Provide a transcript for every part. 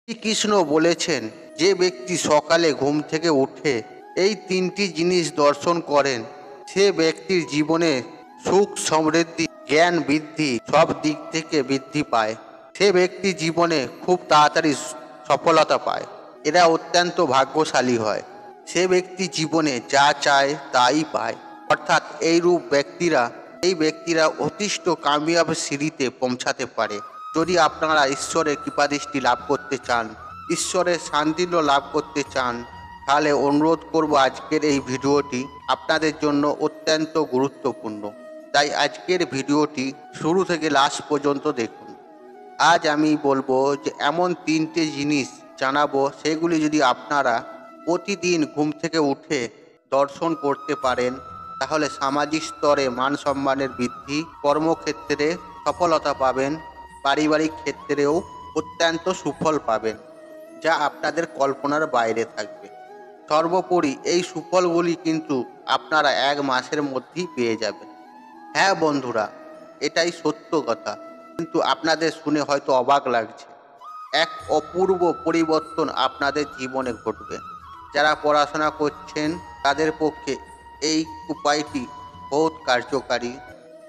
শ্রীকৃষ্ণ বলেছেন, যে ব্যক্তি সকালে ঘুম থেকে উঠে এই তিনটি জিনিস দর্শন করেন, সে ব্যক্তির জীবনে সুখ সমৃদ্ধি জ্ঞান বৃদ্ধি সব দিক থেকে বৃদ্ধি পায়। সে ব্যক্তি জীবনে খুব তাড়াতাড়ি সফলতা পায়। এরা অত্যন্ত ভাগ্যশালী হয়। সে ব্যক্তি জীবনে যা চায় তাই পায়। অর্থাৎ এই ব্যক্তিরা অতিষ্ঠ কামিয়াব সিঁড়িতে পৌঁছাতে পারে। যদি আপনারা ঈশ্বরের কৃপাদৃষ্টি লাভ করতে চান, ঈশ্বরের সান্নিধ্য লাভ করতে চান, তাহলে অনুরোধ করব আজকের এই ভিডিওটি আপনাদের জন্য অত্যন্ত গুরুত্বপূর্ণ। তাই আজকের ভিডিওটি শুরু থেকে লাস্ট পর্যন্ত দেখুন। আজ আমি বলবো যে এমন তিনটে জিনিস জানাবো, সেগুলি যদি আপনারা প্রতিদিন ঘুম থেকে উঠে দর্শন করতে পারেন, তাহলে সামাজিক স্তরে মান সম্মানের বৃদ্ধি, কর্মক্ষেত্রে সফলতা পাবেন, পারিবারিক ক্ষেত্রেও অত্যন্ত সুফল পাবেন, যা আপনাদের কল্পনার বাইরে থাকবে। সর্বোপরি এই সুফলগুলি কিন্তু আপনারা 1 মাসের মধ্যেই পেয়ে যাবেন। হ্যাঁ বন্ধুরা, এটাই সত্য কথা। কিন্তু আপনাদের শুনে হয়তো অবাক লাগছে। এক অপূর্ব পরিবর্তন আপনাদের জীবনে ঘটবে। যারা পড়াশোনা করছেন তাদের পক্ষে এই উপায়টি বহুত কার্যকারী,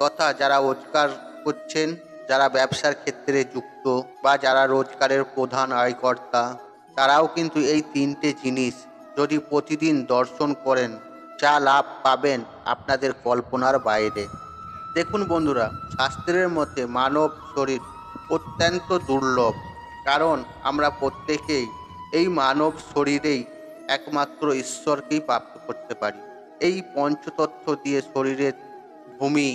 তথা যারা রোজগার করছেন, যারা ব্যবসার ক্ষেত্রে যুক্ত বা যারা রোজগারের প্রধান আয়কর্তা, তারাও কিন্তু এই তিনটে জিনিস যদি প্রতিদিন দর্শন করেন, যা লাভ পাবেন আপনাদের কল্পনার বাইরে। দেখুন বন্ধুরা, শাস্ত্রের মতে মানব শরীর অত্যন্ত দুর্লভ। কারণ আমরা প্রত্যেকেই এই মানব শরীরেই একমাত্র ঈশ্বরকেই প্রাপ্ত করতে পারি। এই পঞ্চতত্ত্ব দিয়ে শরীরের ভূমি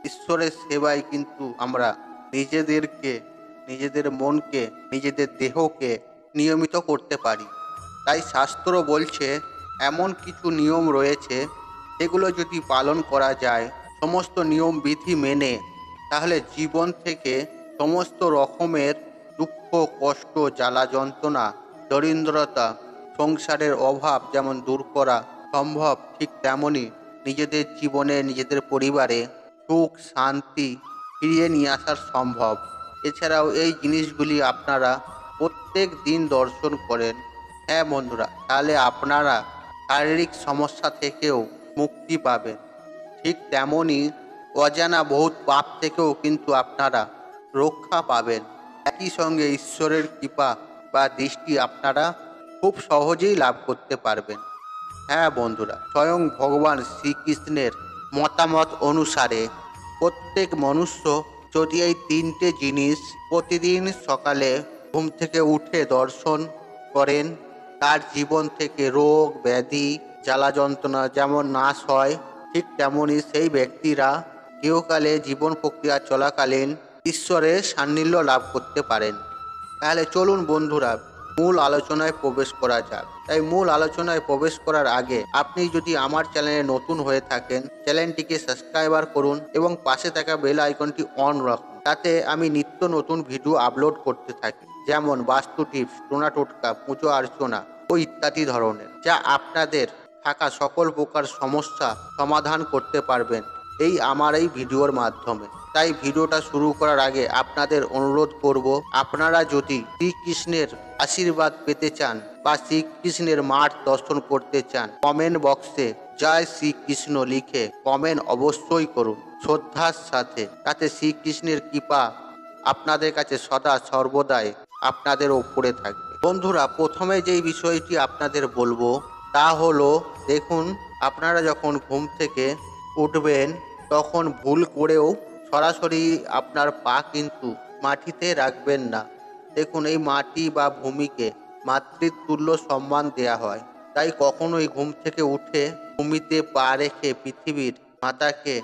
ঈশ্বরের সেবায় কিন্তু আমরা নিজেদেরকে, নিজেদের মনকে, নিজেদের দেহকে নিয়মিত করতে পারি। তাই শাস্ত্র বলছে এমন কিছু নিয়ম রয়েছে, এগুলো যদি পালন করা যায় সমস্ত নিয়ম বিধি মেনে, তাহলে জীবন থেকে সমস্ত রকমের দুঃখ কষ্ট জ্বালা যন্ত্রণা দরিদ্রতা সংসারের অভাব যেমন দূর করা সম্ভব, ঠিক তেমনই নিজেদের জীবনে নিজেদের পরিবারে সুখ শান্তি ফিরিয়ে নিয়ে আসা সম্ভব। এছাড়াও এই জিনিসগুলি আপনারা প্রত্যেক দিন দর্শন করেন, হ্যাঁ বন্ধুরা, তাহলে আপনারা শারীরিক সমস্যা থেকেও মুক্তি পাবেন। ঠিক তেমনই অজানা বহুত পাপ থেকেও কিন্তু আপনারা রক্ষা পাবেন। একই সঙ্গে ঈশ্বরের কৃপা বা দৃষ্টি আপনারা খুব সহজেই লাভ করতে পারবেন। হ্যাঁ বন্ধুরা, স্বয়ং ভগবান শ্রীকৃষ্ণের মতামত অনুসারে প্রত্যেক মনুষ্য যদি এই তিনটে জিনিস প্রতিদিন সকালে ঘুম থেকে উঠে দর্শন করেন, তার জীবন থেকে রোগ ব্যাধি জ্বালা যন্ত্রণা যেমন নাশ হয়, ঠিক তেমনই সেই ব্যক্তিরা ইহকালে জীবন প্রক্রিয়া চলাকালীন ঈশ্বরের সান্নিধ্য লাভ করতে পারেন। তাহলে চলুন বন্ধুরা, মূল আলোচনায় প্রবেশ করা যাক। তাই মূল আলোচনায় প্রবেশ করার আগে আপনি যদি আমার চ্যানেলে নতুন হয়ে থাকেন, চ্যানেলটিকে সাবস্ক্রাইবার করুন এবং পাশে থাকা বেল আইকনটি অন রাখুন। তাতে আমি নিত্য নতুন ভিডিও আপলোড করতে থাকি, যেমন বাস্তু টিপস, টোনা টোটকা, পুজো অর্চনা ও ইত্যাদি ধরনের, যা আপনাদের থাকা সকল প্রকার সমস্যা সমাধান করতে পারবেন আমার এই ভিডিওর মাধ্যমে। তাই ভিডিওটা শুরু করার আগে আপনাদের অনুরোধ করব, আপনারা যদি শ্রীকৃষ্ণের আশীর্বাদ পেতে চান বা শ্রীকৃষ্ণের মাঠ দর্শন করতে চান, কমেন্ট বক্সে জয় শ্রীকৃষ্ণ লিখে কমেন্ট অবশ্যই করুন শ্রদ্ধার সাথে। তাতে শ্রীকৃষ্ণের কৃপা আপনাদের কাছে সদা সর্বদাই আপনাদের ওপরে থাকবে। বন্ধুরা, প্রথমে যেই বিষয়টি আপনাদের বলবো তা হলো, দেখুন, আপনারা যখন ঘুম থেকে উঠবেন তখন ভুল করেও সরাসরি আপনার পা কিন্তু মাটিতে রাখবেন না। দেখুন, এই মাটি বা ভূমিকে মাতৃতুল্য সম্মান দেয়া হয়। তাই কখনোই ঘুম থেকে উঠে ভূমিতে পা রেখে পৃথিবীর মাতাকে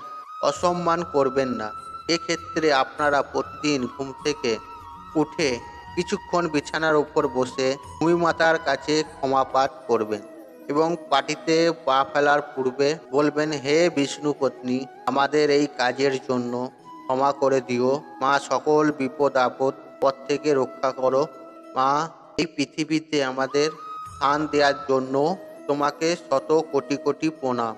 অসম্মান করবেন না। এক্ষেত্রে আপনারা প্রতিদিন ঘুম থেকে উঠে কিছুক্ষণ বিছানার উপর বসে ভূমিমাতার কাছে ক্ষমা পাঠ করবেন এবং পাটিতে পা ফেলার পূর্বে বলবেন, হে বিষ্ণু পত্নী, আমাদের এই কাজের জন্য ক্ষমা করে দিও। মা, সকল বিপদ আপদ পথ থেকে রক্ষা করো। মা, এই পৃথিবীতে আমাদের স্থান দেওয়ার জন্য তোমাকে শত কোটি কোটি প্রণাম।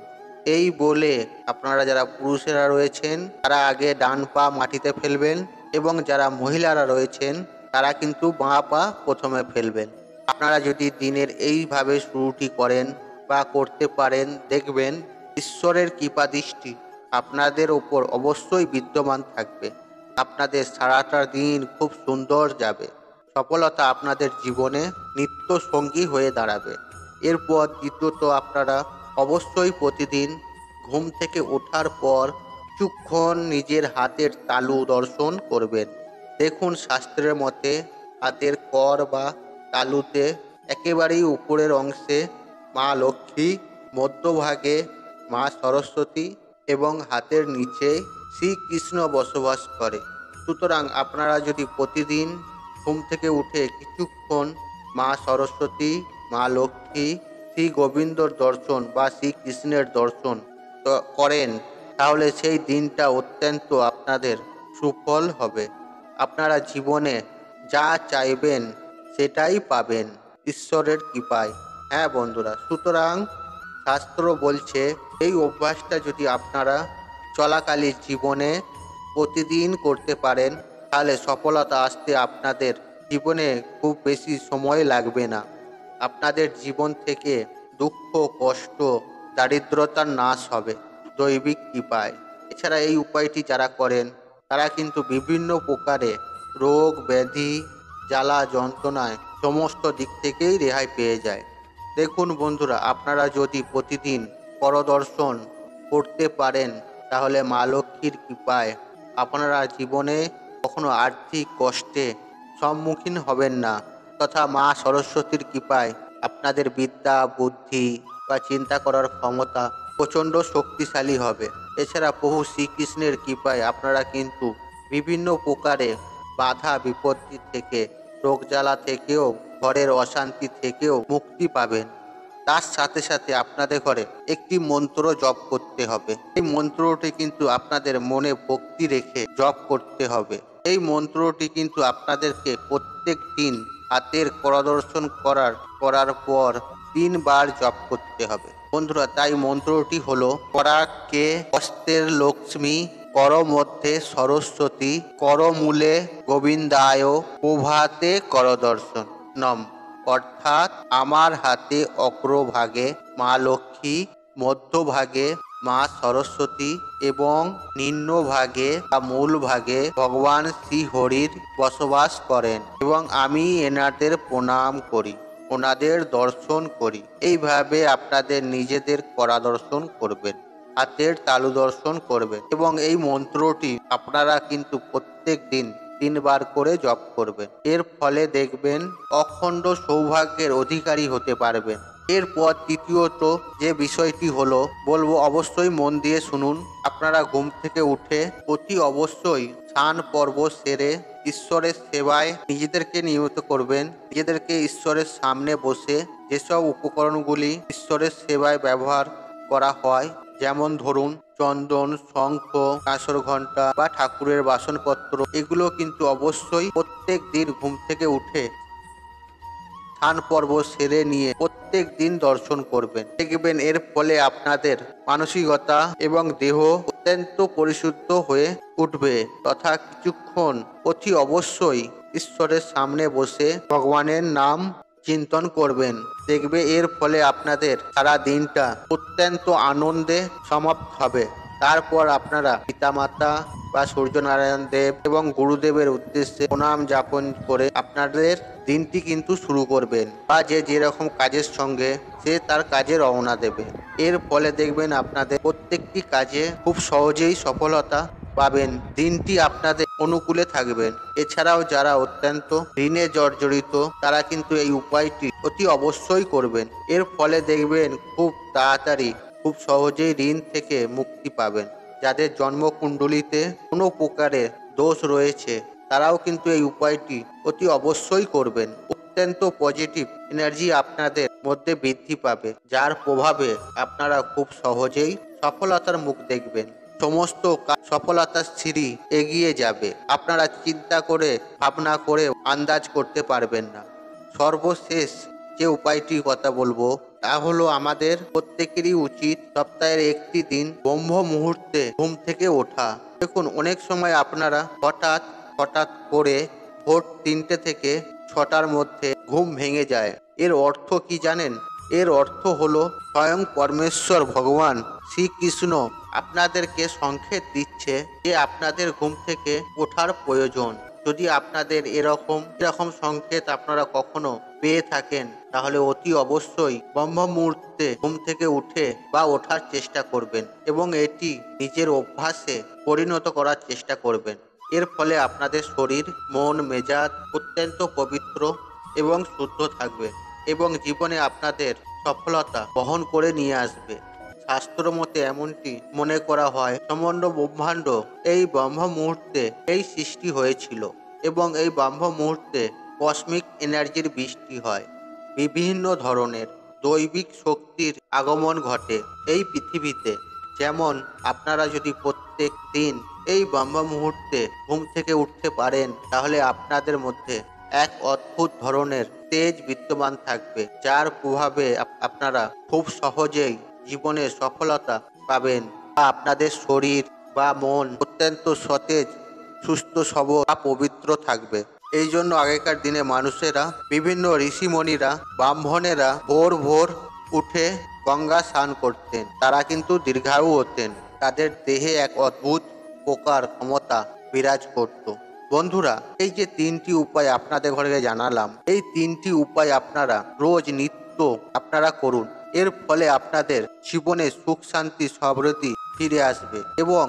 এই বলে আপনারা যারা পুরুষেরা রয়েছেন তারা আগে ডান পা মাটিতে ফেলবেন এবং যারা মহিলারা রয়েছেন তারা কিন্তু বাঁ পা প্রথমে ফেলবেন। আপনারা যদি দিনের এইভাবে শুরুটি করেন বা করতে পারেন, দেখবেন ঈশ্বরের কৃপাদৃষ্টি আপনাদের ওপর অবশ্যই বিদ্যমান থাকবে। আপনাদের সারাটা দিন খুব সুন্দর যাবে। সফলতা আপনাদের জীবনে নিত্য সঙ্গী হয়ে দাঁড়াবে। এরপর দ্বিতীয়ত, আপনারা অবশ্যই প্রতিদিন ঘুম থেকে ওঠার পর কিছুক্ষণ নিজের হাতের তালু দর্শন করবেন। দেখুন, শাস্ত্রের মতে হাতের কর বা তালুতে একেবারেই উপরের অংশে মা লক্ষ্মী, মধ্যভাগে মা সরস্বতী এবং হাতের নিচে শ্রীকৃষ্ণ বসবাস করে। সুতরাং আপনারা যদি প্রতিদিন ঘুম থেকে উঠে কিছুক্ষণ মা সরস্বতী, মা লক্ষ্মী, শ্রী গোবিন্দর দর্শন বা শ্রীকৃষ্ণের দর্শন করেন, তাহলে সেই দিনটা অত্যন্ত আপনাদের সুফল হবে। আপনারা জীবনে যা চাইবেন সেটাই পাবেন ঈশ্বরের কৃপায়। হ্যাঁ বন্ধুরা, সুতরাং শাস্ত্র বলছে এই অভ্যাসটা যদি আপনারা চলাকালীন জীবনে প্রতিদিন করতে পারেন, তাহলে সফলতা আসতে আপনাদের জীবনে খুব বেশি সময় লাগবে না। আপনাদের জীবন থেকে দুঃখ, কষ্ট, দারিদ্রতার নাশ হবে দৈবিক কৃপায়। এছাড়া এই উপায়টি যারা করেন তারা কিন্তু বিভিন্ন প্রকারে রোগ ব্যাধি, জ্বালা যন্ত্রণায় সমস্ত দিক থেকেই রেহাই পেয়ে যায়। দেখুন বন্ধুরা, আপনারা যদি প্রতিদিন পরদর্শন করতে পারেন, তাহলে মা লক্ষ্মীর কৃপায় আপনারা জীবনে কখনো আর্থিক কষ্টে সম্মুখীন হবেন না, তথা মা সরস্বতীর কৃপায় আপনাদের বিদ্যা, বুদ্ধি বা চিন্তা করার ক্ষমতা প্রচণ্ড শক্তিশালী হবে। এছাড়া প্রভু শ্রীকৃষ্ণের কৃপায় আপনারা কিন্তু বিভিন্ন প্রকারে বাধা বিপত্তি থেকে, রোগ জ্বালা থেকেও, ঘরের অশান্তি থেকেও মুক্তি পাবেন। তার সাথে সাথে আপনাদের ঘরে একটি মন্ত্র জপ করতে হবে। এই মন্ত্রটি কিন্তু আপনাদের মনে ভক্তি রেখে জপ করতে হবে। এই মন্ত্রটি কিন্তু আপনাদেরকে প্রত্যেক দিন হাতের করদর্শন করার পর 3 বার জপ করতে হবে। বন্ধুরা, তাই মন্ত্রটি হলো: করাকে হস্তের লক্ষ্মী, কর মধ্যে সরস্বতী, করমূলে গোবিন্দায়, প্রভাতে করদর্শন নম। অর্থাৎ আমার হাতে অগ্রভাগে মা লক্ষ্মী, মধ্যভাগে মা সরস্বতী এবং নিম্নভাগে বা মূল ভাগে ভগবান শ্রী হরির বসবাস করেন এবং আমি এনাদের প্রণাম করি, ওনাদের দর্শন করি। এইভাবে আপনাদের নিজেদের করা দর্শন করবেন, হাতের তালু দর্শন করবেন এবং এই মন্ত্রটি আপনারা কিন্তু প্রত্যেক দিন 3 বার করে জপ করবেন। এর ফলে দেখবেন অখণ্ড সৌভাগ্যের অধিকারী হতে পারবেন। এরপর তৃতীয়ত যে বিষয়টি হলো, বলবো অবশ্যই মন দিয়ে শুনুন। আপনারা ঘুম থেকে উঠে অতি অবশ্যই স্নান পর্ব সেরে ঈশ্বরের সেবায় নিজেদেরকে নিয়মিত করবেন। নিজেদেরকে ঈশ্বরের সামনে বসে যেসব উপকরণগুলি ঈশ্বরের সেবায় ব্যবহার করা হয়, যেমন ধরুন চন্দন, শঙ্খ, কাঁসর ঘণ্টা বা ঠাকুরের বাসনপত্র, এগুলো কিন্তু অবশ্যই প্রত্যেক দিন ঘুম থেকে উঠে স্নান পর্ব সেরে নিয়ে প্রত্যেক দিন দর্শন করবেন। দেখবেন এর ফলে আপনাদের মানসিকতা এবং দেহ অত্যন্ত পরিশুদ্ধ হয়ে উঠবে। তথা কিছুক্ষণ অতি অবশ্যই ঈশ্বরের সামনে বসে ভগবানের নাম চিন্তন করবেন। দেখবে এর ফলে আপনাদের সারা দিনটা অত্যন্ত আনন্দে সমাপ্ত হবে। তারপর আপনারা পিতামাতা বা সূর্যনারায়ণ দেব এবং গুরুদেবের উদ্দেশ্যে প্রণাম যাপন করে আপনাদের দিনটি কিন্তু শুরু করবেন, বা যে যেরকম কাজের সঙ্গে সে তার কাজে রওনা দেবে। এর ফলে দেখবেন আপনাদের প্রত্যেকটি কাজে খুব সহজেই সফলতা পাবেন, দিনটি আপনাদের অনুকূলে থাকবেন। এছাড়াও যারা অত্যন্ত ঋণে জর্জরিত, তারা কিন্তু এই উপায়টি অতি অবশ্যই করবেন। এর ফলে দেখবেন খুব তাড়াতাড়ি, খুব সহজেই ঋণ থেকে মুক্তি পাবেন। যাদের জন্মকুণ্ডলিতে কোনো প্রকারের দোষ রয়েছে, তারাও কিন্তু এই উপায়টি অতি অবশ্যই করবেন। অত্যন্ত পজিটিভ এনার্জি আপনাদের মধ্যে বৃদ্ধি পাবে, যার প্রভাবে আপনারা খুব সহজেই সফলতার মুখ দেখবেন। সমস্ত সফলতার সিঁড়ি এগিয়ে যাবে, আপনারা চিন্তা করে ভাবনা করে আন্দাজ করতে পারবেন না। সর্বশেষ যে উপায়টির কথা বলবো, তা হলো আমাদের প্রত্যেকেরই উচিত সপ্তাহের একটি দিন ব্রহ্ম মুহূর্তে ঘুম থেকে ওঠা। দেখুন, অনেক সময় আপনারা হঠাৎ করে ভোর 3টে থেকে 6টার মধ্যে ঘুম ভেঙে যায়। এর অর্থ কি জানেন? এর অর্থ হলো স্বয়ং পরমেশ্বর ভগবান শ্রীকৃষ্ণ আপনাদেরকে সংকেত দিচ্ছে যে আপনাদের ঘুম থেকে ওঠার প্রয়োজন। যদি আপনাদের এরকম সংকেত আপনারা কখনো পেয়ে থাকেন, তাহলে অতি অবশ্যই ব্রহ্ম মুহূর্তে ঘুম থেকে উঠে বা ওঠার চেষ্টা করবেন এবং এটি নিজের অভ্যাসে পরিণত করার চেষ্টা করবেন। এর ফলে আপনাদের শরীর, মন, মেজাজ অত্যন্ত পবিত্র এবং শুদ্ধ থাকবে এবং জীবনে আপনাদের সফলতা বহন করে নিয়ে আসবে। শাস্ত্র মতে এমনটি মনে করা হয়, সমগ্র ব্রহ্মাণ্ড এই ব্রহ্ম মুহূর্তে এই সৃষ্টি হয়েছিল এবং এই ব্রহ্ম মুহূর্তে কসমিক এনার্জির বৃষ্টি হয়। বিভিন্ন ধরনের দৈবিক শক্তির আগমন ঘটে এই পৃথিবীতে। যেমন আপনারা যদি প্রত্যেক দিন এই ব্রহ্ম মুহূর্তে ঘুম থেকে উঠতে পারেন, তাহলে আপনাদের মধ্যে এক অদ্ভুত ধরনের তেজ বিদ্যমান থাকবে, যার প্রভাবে আপনারা খুব সহজেই জীবনে সফলতা পাবেন বা আপনাদের শরীর বা মন অত্যন্ত সতেজ, সুস্থ, সবল বা পবিত্র থাকবে। এই জন্য আগেকার দিনে মানুষেরা, বিভিন্ন ঋষিমণিরা, ব্রাহ্মণেরা ভোর ভোর উঠে গঙ্গা স্নান করতেন। তারা কিন্তু দীর্ঘায়ু হতেন। তাদের দেহে এক অদ্ভুত প্রকার ক্ষমতা বিরাজ করত। বন্ধুরা, এই যে 3টি উপায় আপনাদের ঘরে জানালাম, এই 3টি উপায় আপনারা রোজ নিত্য আপনারা করুন। এর ফলে আপনাদের জীবনে সুখ, শান্তি, সমৃদ্ধি ফিরে আসবে এবং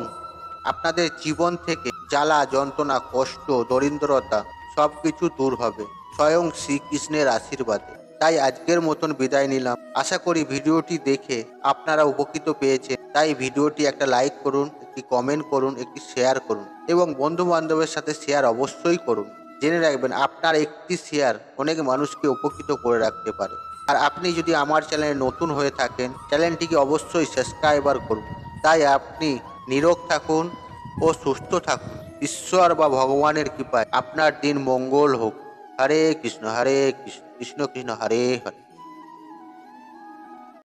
আপনাদের জীবন থেকে জ্বালা, যন্ত্রণা, কষ্ট, দরিদ্রতা সবকিছু দূর হবে স্বয়ং শ্রীকৃষ্ণের আশীর্বাদে। তাই আজকের মতন বিদায় নিলাম। আশা করি ভিডিওটি দেখে আপনারা উপকৃত পেয়েছেন। তাই ভিডিওটি একটা লাইক করুন, একটি কমেন্ট করুন, একটি শেয়ার করুন এবং বন্ধু বান্ধবের সাথে শেয়ার অবশ্যই করুন। জেনে রাখবেন, আপনার একটি শেয়ার অনেক মানুষকে উপকৃত করে রাখতে পারে। আর আপনি যদি আমার চ্যানেলে নতুন হয়ে থাকেন, চ্যানেলটিকে অবশ্যই সাবস্ক্রাইবার করুন। তাই আপনি নিরোগ থাকুন ও সুস্থ থাকুন। ঈশ্বর বা ভগবানের কৃপায় আপনার দিন মঙ্গল হোক। হরে কৃষ্ণ, হরে কৃষ্ণ, কৃষ্ণ কৃষ্ণ, হরে হরে।